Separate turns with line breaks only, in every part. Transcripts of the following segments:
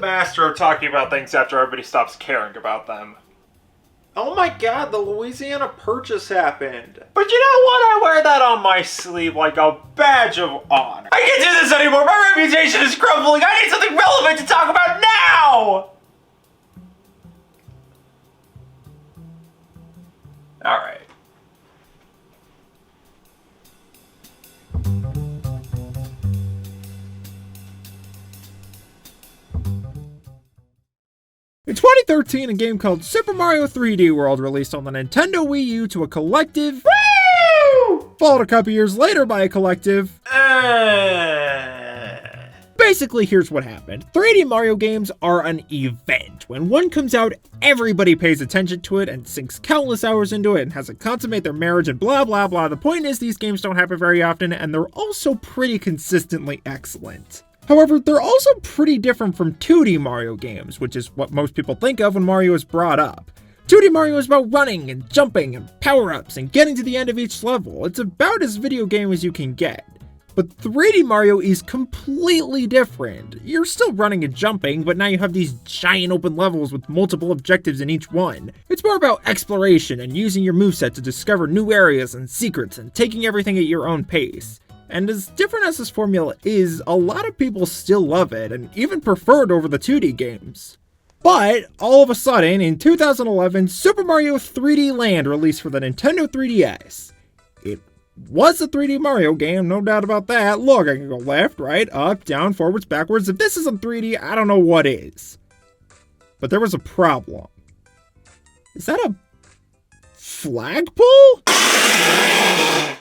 master of talking about things after everybody stops caring about them. Oh my god, the Louisiana Purchase happened. But you know what? I wear that on my sleeve like a badge of honor. I can't do this anymore. My reputation is crumbling. I need something relevant to talk about now! Alright.
In 2013, a game called Super Mario 3D World released on the Nintendo Wii U to a collective, woo! Followed a couple years later by a collective, Basically, here's what happened. 3D Mario games are an event. When one comes out, everybody pays attention to it and sinks countless hours into it and has to consummate their marriage and blah blah blah. The point is, these games don't happen very often, and they're also pretty consistently excellent. However, they're also pretty different from 2D Mario games, which is what most people think of when Mario is brought up. 2D Mario is about running and jumping and power-ups and getting to the end of each level. It's about as video game as you can get. But 3D Mario is completely different. You're still running and jumping, but now you have these giant open levels with multiple objectives in each one. It's more about exploration and using your moveset to discover new areas and secrets and taking everything at your own pace. And as different as this formula is, a lot of people still love it, and even prefer it over the 2D games. But, all of a sudden, in 2011, Super Mario 3D Land released for the Nintendo 3DS. It was a 3D Mario game, no doubt about that. Look, I can go left, right, up, down, forwards, backwards. If this isn't 3D, I don't know what is. But there was a problem. Is that a flagpole?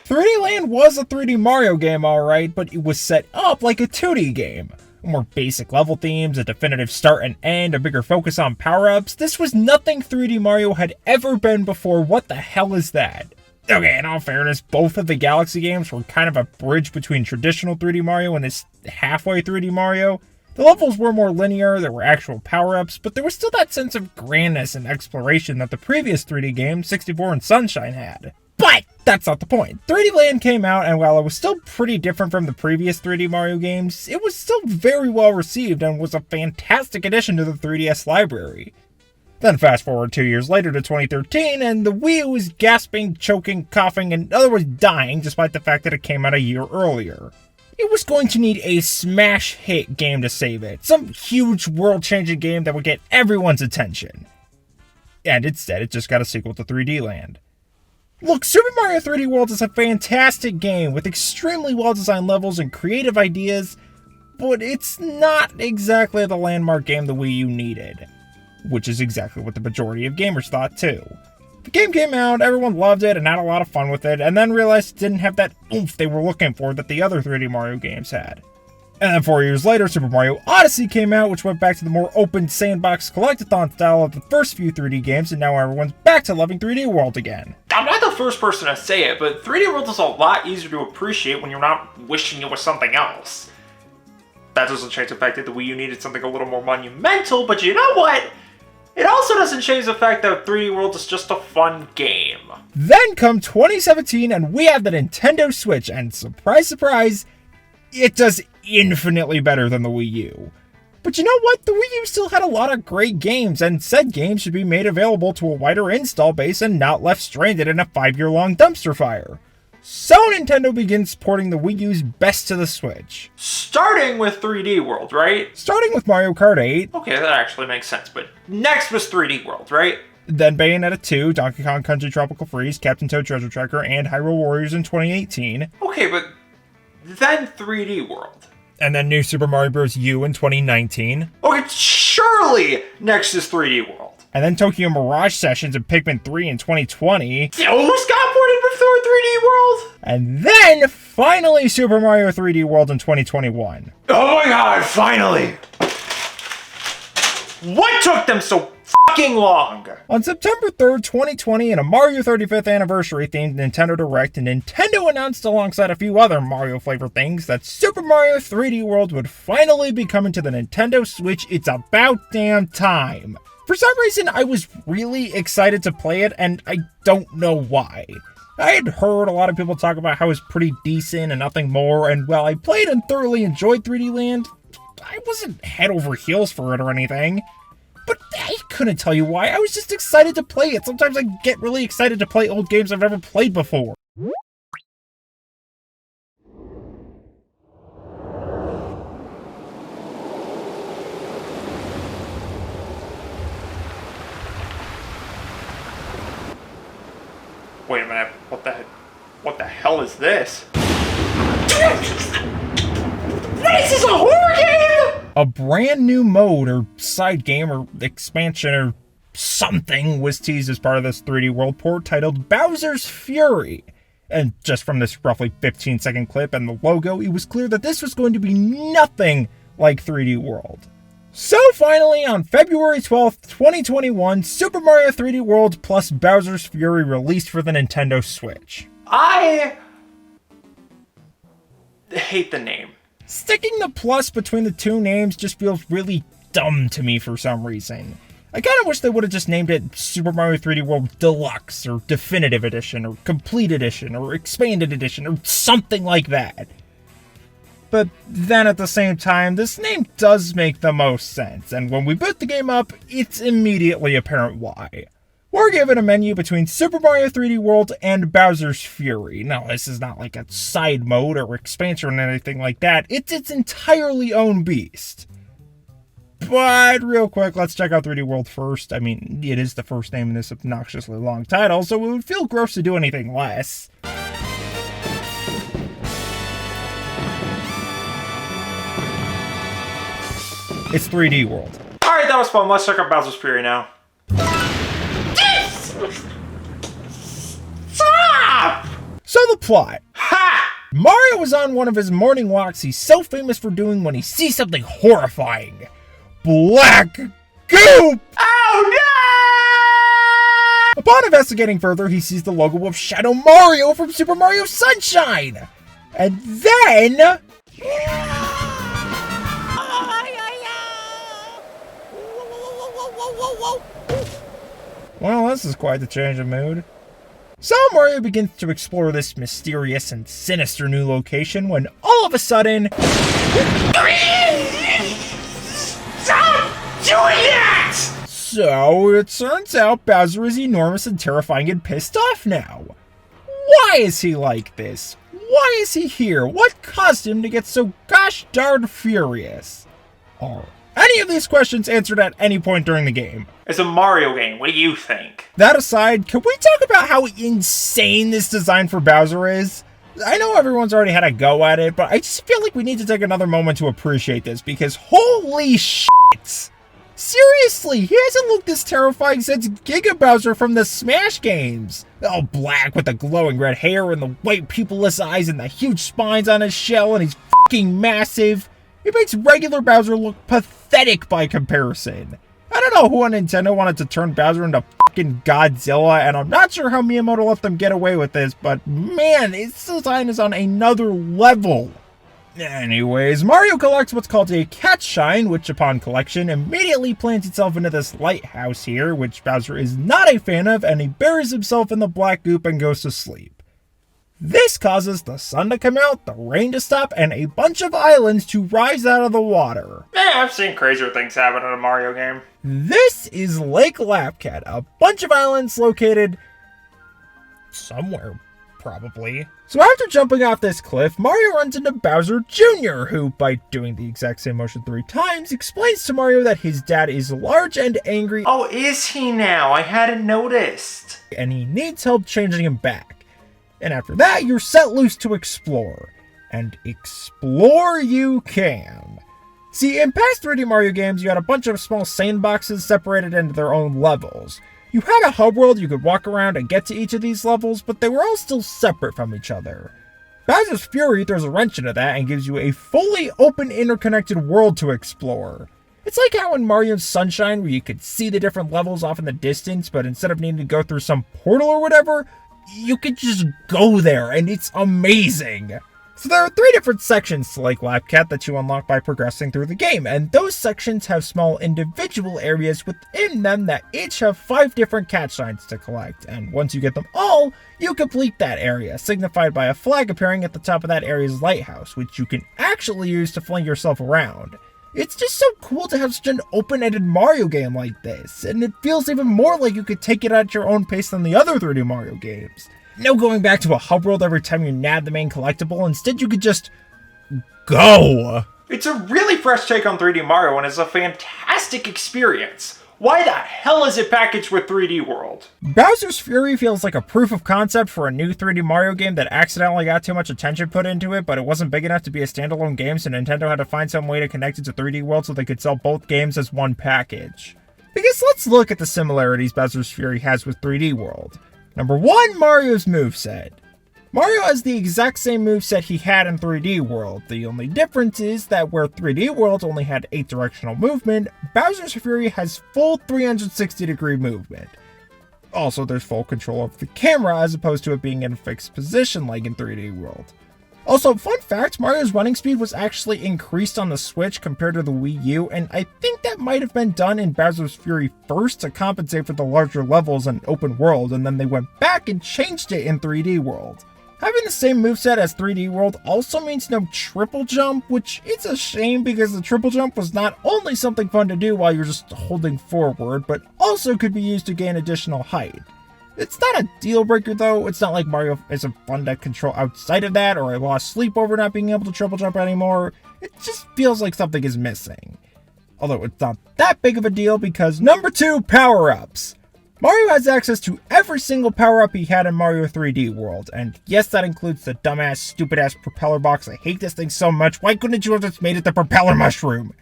3D Land was a 3D Mario game, alright, but it was set up like a 2D game. More basic level themes, a definitive start and end, a bigger focus on power-ups. This was nothing 3D Mario had ever been before. What the hell is that? Okay, in all fairness, both of the Galaxy games were kind of a bridge between traditional 3D Mario and this halfway 3D Mario. The levels were more linear, there were actual power-ups, but there was still that sense of grandness and exploration that the previous 3D games, 64 and Sunshine, had. But that's not the point. 3D Land came out, and while it was still pretty different from the previous 3D Mario games, it was still very well received and was a fantastic addition to the 3DS library. Then fast forward 2 years later to 2013, and the Wii U is gasping, choking, coughing, and in other words dying, despite the fact that it came out a year earlier. It was going to need a smash hit game to save it, some huge world-changing game that would get everyone's attention. And instead, it just got a sequel to 3D Land. Look, Super Mario 3D World is a fantastic game with extremely well-designed levels and creative ideas, but it's not exactly the landmark game the Wii U needed. Which is exactly what the majority of gamers thought too. The game came out, everyone loved it and had a lot of fun with it, and then realized it didn't have that oomph they were looking for that the other 3D Mario games had. And then 4 years later, Super Mario Odyssey came out, which went back to the more open sandbox collectathon style of the first few 3D games, and now everyone's back to loving 3D World again.
I'm not the first person to say it, but 3D World is a lot easier to appreciate when you're not wishing it was something else. That doesn't change the fact that the Wii U needed something a little more monumental, but you know what? It also doesn't change the fact that 3D World is just a fun game.
Then come 2017 and we have the Nintendo Switch, and surprise surprise, it does infinitely better than the Wii U. But you know what? The Wii U still had a lot of great games, and said games should be made available to a wider install base and not left stranded in a 5-year-long dumpster fire. So Nintendo begins porting the Wii U's best to the Switch.
Starting with 3D World, right?
Starting with Mario Kart 8.
Okay, that actually makes sense, but next was 3D World, right?
Then Bayonetta 2, Donkey Kong Country Tropical Freeze, Captain Toad Treasure Tracker, and Hyrule Warriors in 2018.
Okay, but then 3D World.
And then New Super Mario Bros. U in 2019.
Okay, surely next is 3D World.
And then Tokyo Mirage Sessions and Pikmin 3 in 2020.
Those got ported before 3D World?
And then, finally, Super Mario 3D World in 2021.
Oh my god, finally! What took them so fucking long?
On September 3rd, 2020, in a Mario 35th anniversary themed Nintendo Direct, Nintendo announced alongside a few other Mario-flavored things that Super Mario 3D World would finally be coming to the Nintendo Switch. It's about damn time. For some reason, I was really excited to play it, and I don't know why. I had heard a lot of people talk about how it's pretty decent and nothing more, and while I played and thoroughly enjoyed 3D Land, I wasn't head over heels for it or anything. But I couldn't tell you why. I was just excited to play it. Sometimes I get really excited to play old games I've never played before.
Wait a minute, what the hell is this? What is this, a horror game?
A brand new mode or side game or expansion or something was teased as part of this 3D World port titled Bowser's Fury. And just from this roughly 15-second clip and the logo, it was clear that this was going to be nothing like 3D World. So finally, on February 12th, 2021, Super Mario 3D World plus Bowser's Fury released for the Nintendo Switch.
I hate the name.
Sticking the plus between the two names just feels really dumb to me for some reason. I kinda wish they would've just named it Super Mario 3D World Deluxe, or Definitive Edition, or Complete Edition, or Expanded Edition, or something like that. But then at the same time, this name does make the most sense, and when we boot the game up, it's immediately apparent why. We're given a menu between Super Mario 3D World and Bowser's Fury. Now, this is not like a side mode or expansion or anything like that. It's its entirely own beast. But real quick, let's check out 3D World first. I mean, it is the first name in this obnoxiously long title, so it would feel gross to do anything less. It's 3D World.
Alright, that was fun. Let's check out Bowser's Fury now. Stop!
So the plot.
Ha!
Mario was on one of his morning walks he's so famous for doing when he sees something horrifying. Black goop!
Oh no!
Upon investigating further, he sees the logo of Shadow Mario from Super Mario Sunshine. And then... Well, this is quite the change of mood. So Mario begins to explore this mysterious and sinister new location when all of a sudden...
Stop doing that!
So it turns out Bowser is enormous and terrifying and pissed off now. Why is he like this? Why is he here? What caused him to get so gosh darn furious? Are any of these questions answered at any point during the game?
It's a Mario game. What do you think?
That aside, can we talk about how insane this design for Bowser is? I know everyone's already had a go at it, but I just feel like we need to take another moment to appreciate this because holy shit! Seriously, he hasn't looked this terrifying since Giga Bowser from the Smash games. All black with the glowing red hair and the white pupilless eyes and the huge spines on his shell, and he's fucking massive. It makes regular Bowser look pathetic by comparison. I don't know who on Nintendo wanted to turn Bowser into fucking Godzilla, and I'm not sure how Miyamoto let them get away with this, but man, its design is on another level. Anyways, Mario collects what's called a cat shine, which upon collection immediately plants itself into this lighthouse here, which Bowser is not a fan of, and he buries himself in the black goop and goes to sleep. This causes the sun to come out, the rain to stop, and a bunch of islands to rise out of the water.
I've seen crazier things happen in a Mario game.
This is Lake Lapcat, a bunch of islands located somewhere, probably. So after jumping off this cliff, Mario runs into Bowser Jr., who, by doing the exact same motion 3 times, explains to Mario that his dad is large and angry.
Oh, is he now? I hadn't noticed.
And he needs help changing him back. And after that, you're set loose to explore. And explore you can. See, in past 3D Mario games, you had a bunch of small sandboxes separated into their own levels. You had a hub world you could walk around and get to each of these levels, but they were all still separate from each other. Bowser's Fury throws a wrench into that and gives you a fully open, interconnected world to explore. It's like how in Mario Sunshine, where you could see the different levels off in the distance, but instead of needing to go through some portal or whatever, you could just go there, and it's amazing. So there are 3 different sections to Lake Lapcat that you unlock by progressing through the game, and those sections have small individual areas within them that each have 5 different cat shines to collect, and once you get them all, you complete that area, signified by a flag appearing at the top of that area's lighthouse, which you can actually use to fling yourself around. It's just so cool to have such an open-ended Mario game like this, and it feels even more like you could take it at your own pace than the other 3D Mario games. No going back to a hub world every time you nab the main collectible, instead you could just go.
It's a really fresh take on 3D Mario and is a fantastic experience. Why the hell is it packaged with 3D World?
Bowser's Fury feels like a proof of concept for a new 3D Mario game that accidentally got too much attention put into it, but it wasn't big enough to be a standalone game, so Nintendo had to find some way to connect it to 3D World so they could sell both games as one package. Because let's look at the similarities Bowser's Fury has with 3D World. Number 1, Mario's moveset. Mario has the exact same moveset he had in 3D World. The only difference is that where 3D World only had 8 directional movement, Bowser's Fury has full 360 degree movement. Also, there's full control of the camera as opposed to it being in a fixed position like in 3D World. Also, fun fact, Mario's running speed was actually increased on the Switch compared to the Wii U, and I think that might have been done in Bowser's Fury first to compensate for the larger levels and open world, and then they went back and changed it in 3D World. Having the same moveset as 3D World also means no triple jump, which is a shame because the triple jump was not only something fun to do while you're just holding forward, but also could be used to gain additional height. It's not a deal breaker though. It's not like Mario isn't fun to control outside of that, or I lost sleep over not being able to triple jump anymore. It just feels like something is missing. Although it's not that big of a deal because number 2, power-ups. Mario has access to every single power-up he had in Mario 3D World, and yes, that includes the dumbass, stupid-ass propeller box. I hate this thing so much. Why couldn't you have just made it the propeller mushroom?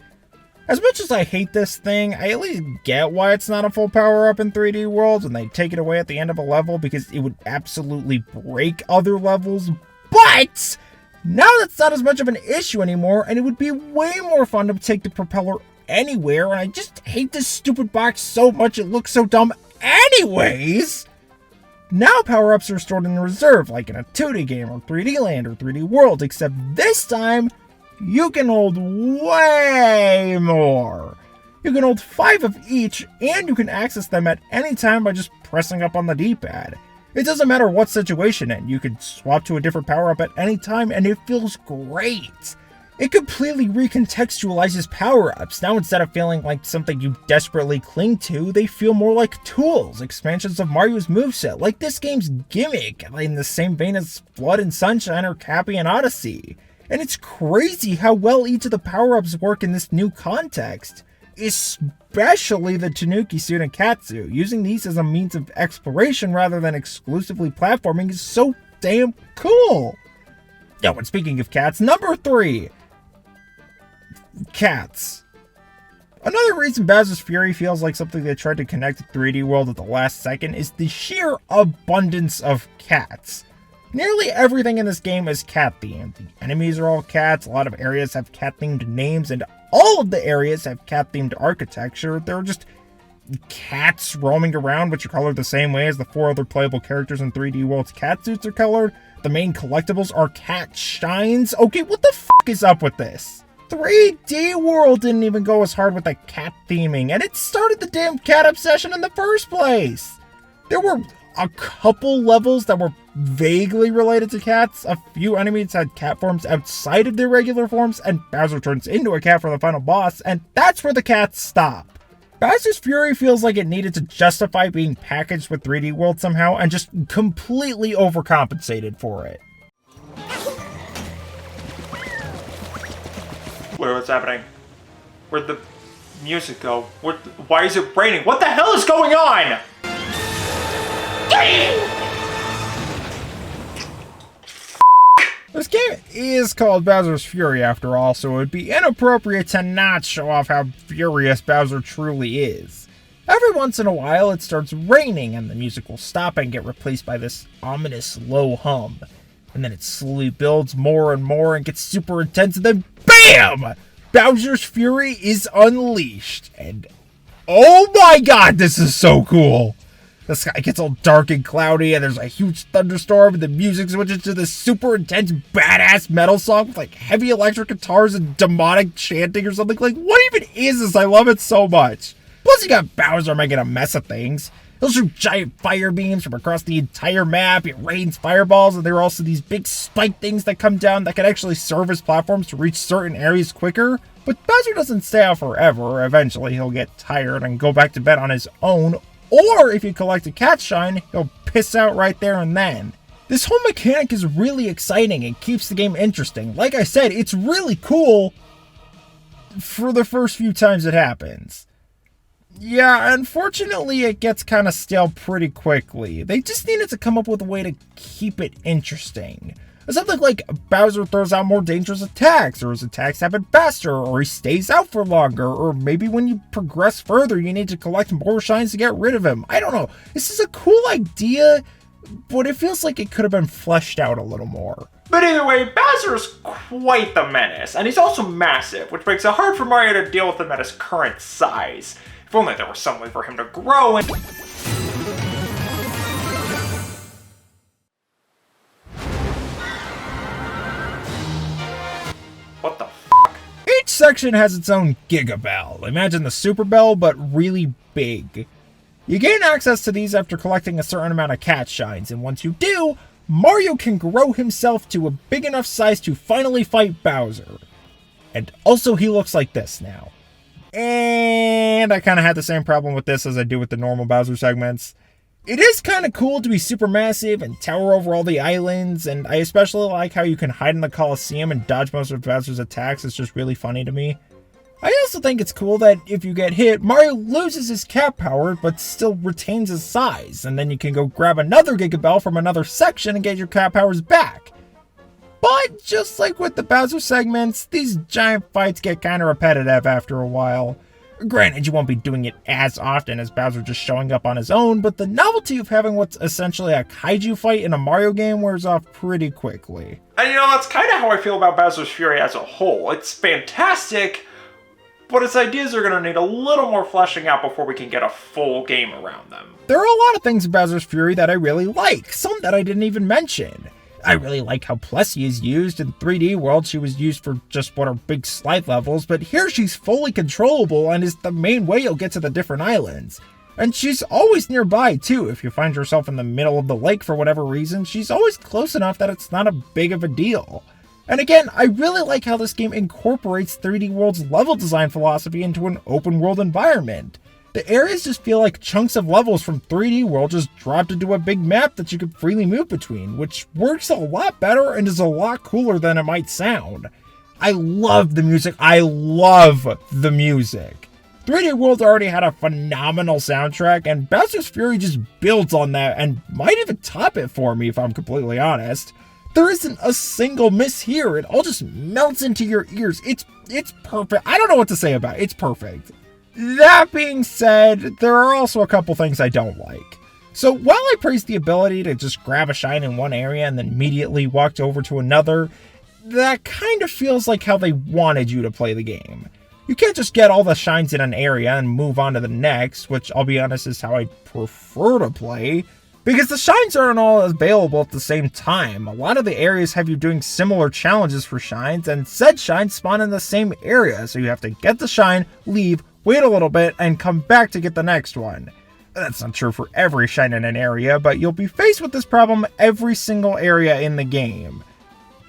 As much as I hate this thing, I at least get why it's not a full power-up in 3D World, and they take it away at the end of a level because it would absolutely break other levels, but now that's not as much of an issue anymore, and it would be way more fun to take the propeller anywhere, and I just hate this stupid box so much. It looks so dumb anyways. Now power-ups are stored in reserve, like in a 2D game or 3D Land or 3D World, except this time, you can hold way more. You can hold 5 of each, and you can access them at any time by just pressing up on the D-pad. It doesn't matter what situation, and you can swap to a different power-up at any time, and it feels great. It completely recontextualizes power-ups. Now instead of feeling like something you desperately cling to, they feel more like tools, expansions of Mario's moveset, like this game's gimmick, in the same vein as Flood and Sunshine or Cappy and Odyssey. And it's crazy how well each of the power-ups work in this new context. Especially the Tanuki suit and Katsu. Using these as a means of exploration rather than exclusively platforming is so damn cool. Oh, and speaking of cats, number 3. Cats. Another reason Bowser's Fury feels like something they tried to connect to 3D World at the last second is the sheer abundance of cats. Nearly everything in this game is cat-themed. The enemies are all cats, a lot of areas have cat-themed names, and all of the areas have cat-themed architecture. There are just cats roaming around, which are colored the same way as the 4 other playable characters in 3D World's cat suits are colored. The main collectibles are cat shines. Okay, what the fuck is up with this? 3D World didn't even go as hard with the cat theming, and it started the damn cat obsession in the first place. There were a couple levels that were vaguely related to cats. A few enemies had cat forms outside of their regular forms, and Bowser turns into a cat for the final boss, and that's where the cats stop. Bowser's Fury feels like it needed to justify being packaged with 3D World somehow, and just completely overcompensated for it.
Wait, what's happening? Where'd the music go? Why is it raining? What the hell is going on?
This game is called Bowser's Fury after all, so it would be inappropriate to not show off how furious Bowser truly is. Every once in a while it starts raining and the music will stop and get replaced by this ominous low hum. And then it slowly builds more and more and gets super intense, and then BAM! Bowser's Fury is unleashed. And oh my god, this is so cool! The sky gets all dark and cloudy, and there's a huge thunderstorm, and the music switches to this super intense, badass metal song with like heavy electric guitars and demonic chanting or something. Like, what even is this? I love it so much. Plus, you got Bowser making a mess of things. He'll shoot giant fire beams from across the entire map. It rains fireballs, and there are also these big spike things that come down that can actually serve as platforms to reach certain areas quicker. But Bowser doesn't stay out forever. Eventually, he'll get tired and go back to bed on his own. Or if you collect a cat shine, he'll piss out right there and then. This whole mechanic is really exciting and keeps the game interesting. Like I said, it's really cool for the first few times it happens. Yeah, unfortunately it gets kind of stale pretty quickly. They just needed to come up with a way to keep it interesting. Something like Bowser throws out more dangerous attacks, or his attacks happen faster, or he stays out for longer, or maybe when you progress further you need to collect more shines to get rid of him. I don't know. This is a cool idea, but it feels like it could have been fleshed out a little more.
But either way, Bowser is quite the menace, and he's also massive, which makes it hard for Mario to deal with him at his current size. If only there was some way for him to grow and... What the f***?
Each section has its own Giga Bell. Imagine the Super Bell, but really big. You gain access to these after collecting a certain amount of cat shines, and once you do, Mario can grow himself to a big enough size to finally fight Bowser. And also he looks like this now. And I kind of had the same problem with this as I do with the normal Bowser segments. It is kind of cool to be super massive and tower over all the islands, and I especially like how you can hide in the Coliseum and dodge most of Bowser's attacks. It's just really funny to me. I also think it's cool that if you get hit, Mario loses his cat power but still retains his size, and then you can go grab another Giga Bell from another section and get your cat powers back. But just like with the Bowser segments, these giant fights get kind of repetitive after a while. Granted, you won't be doing it as often as Bowser just showing up on his own, but the novelty of having what's essentially a kaiju fight in a Mario game wears off pretty quickly.
And that's kind of how I feel about Bowser's Fury as a whole. It's fantastic, but its ideas are going to need a little more fleshing out before we can get a full game around them.
There are a lot of things in Bowser's Fury that I really like, some that I didn't even mention. I really like how Plessie is used. In 3D World, she was used for just what are big slide levels, but here she's fully controllable and is the main way you'll get to the different islands. And she's always nearby too. If you find yourself in the middle of the lake for whatever reason, she's always close enough that it's not a big of a deal. And again, I really like how this game incorporates 3D World's level design philosophy into an open world environment. The areas just feel like chunks of levels from 3D World just dropped into a big map that you could freely move between, which works a lot better and is a lot cooler than it might sound. I love the music. I love the music. 3D World already had a phenomenal soundtrack, and Bowser's Fury just builds on that and might even top it for me if I'm completely honest. There isn't a single miss here. It all just melts into your ears. It's perfect. I don't know what to say about it. It's perfect. That being said, there are also a couple things I don't like. So while I praise the ability to just grab a shine in one area and then immediately walk over to another, that kind of feels like how they wanted you to play the game. You can't just get all the shines in an area and move on to the next, which I'll be honest is how I prefer to play, because the shines aren't all available at the same time. A lot of the areas have you doing similar challenges for shines, and said shines spawn in the same area, so you have to get the shine, leave, wait a little bit, and come back to get the next one. That's not true for every shine in an area, but you'll be faced with this problem every single area in the game.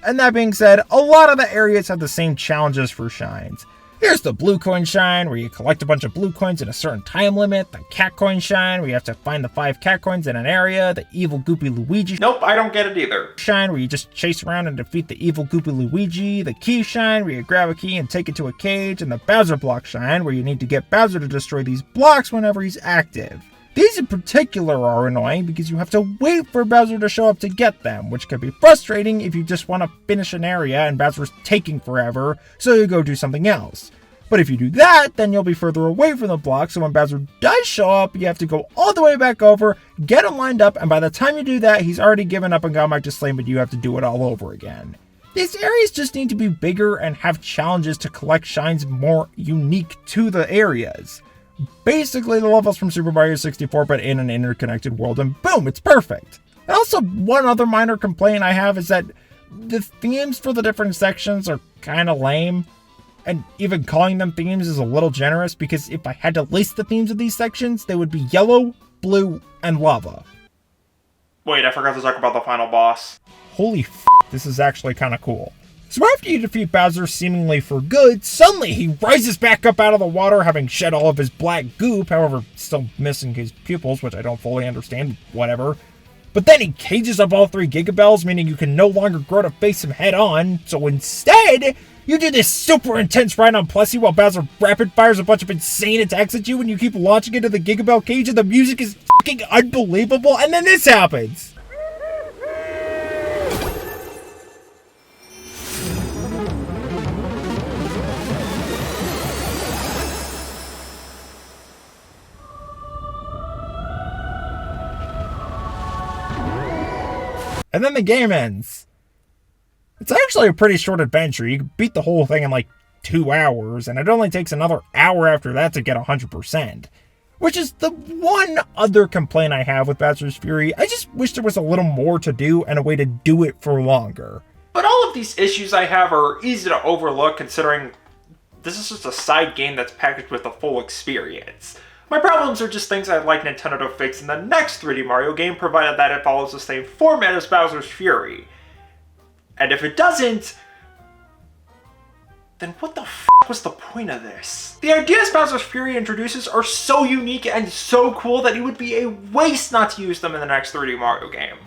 And that being said, a lot of the areas have the same challenges for shines. Here's the blue coin shine, where you collect a bunch of blue coins in a certain time limit. The cat coin shine, where you have to find the 5 cat coins in an area. The evil goopy Luigi.
Nope, I don't get it either.
Shine, where you just chase around and defeat the evil goopy Luigi. The key shine, where you grab a key and take it to a cage. And the Bowser block shine, where you need to get Bowser to destroy these blocks whenever he's active. These in particular are annoying because you have to wait for Bowser to show up to get them, which can be frustrating if you just want to finish an area and Bowser's taking forever, so you go do something else. But if you do that, then you'll be further away from the block, so when Bowser does show up, you have to go all the way back over, get him lined up, and by the time you do that, he's already given up and gone back to Slane, but you have to do it all over again. These areas just need to be bigger and have challenges to collect shines more unique to the areas. Basically the levels from Super Mario 64, but in an interconnected world, and boom, it's perfect. And also, one other minor complaint I have is that the themes for the different sections are kind of lame. And even calling them themes is a little generous, because if I had to list the themes of these sections, they would be yellow, blue, and lava.
Wait, I forgot to talk about the final boss.
Holy f***, this is actually kinda cool. So after you defeat Bowser seemingly for good, suddenly he rises back up out of the water, having shed all of his black goop, however, still missing his pupils, which I don't fully understand, whatever. But then he cages up all 3 Gigabells, meaning you can no longer grow to face him head on, so instead, you do this super intense ride on Plessy while Bowser rapid fires a bunch of insane attacks at you and you keep launching into the Gigabell cage and the music is fucking unbelievable, and then this happens! And then the game ends. It's actually a pretty short adventure. You can beat the whole thing in like 2 hours, and it only takes another hour after that to get 100%. Which is the one other complaint I have with Bowser's Fury. I just wish there was a little more to do and a way to do it for longer.
But all of these issues I have are easy to overlook considering this is just a side game that's packaged with a full experience. My problems are just things I'd like Nintendo to fix in the next 3D Mario game, provided that it follows the same format as Bowser's Fury. And if it doesn't, then what the f*** was the point of this? The ideas Bowser's Fury introduces are so unique and so cool that it would be a waste not to use them in the next 3D Mario game.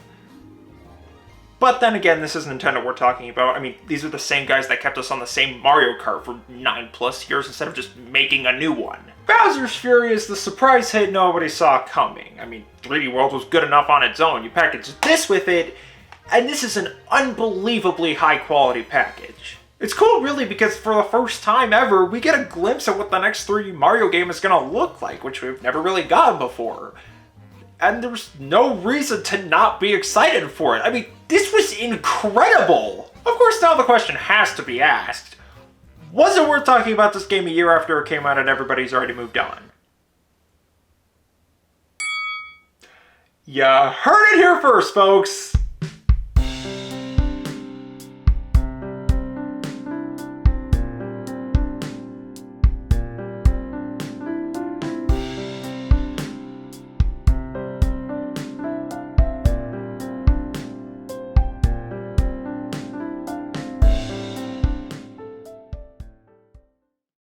But then again, this is Nintendo we're talking about. I mean, these are the same guys that kept us on the same Mario Kart for 9+ years instead of just making a new one. Bowser's Fury is the surprise hit nobody saw coming. I mean, 3D World was good enough on its own. You package this with it, and this is an unbelievably high quality package. It's cool really because for the first time ever, we get a glimpse of what the next 3D Mario game is gonna look like, which we've never really gotten before. And there's no reason to not be excited for it. I mean, this was incredible! Of course, now the question has to be asked. Was it worth talking about this game a year after it came out and everybody's already moved on? You heard it here first, folks!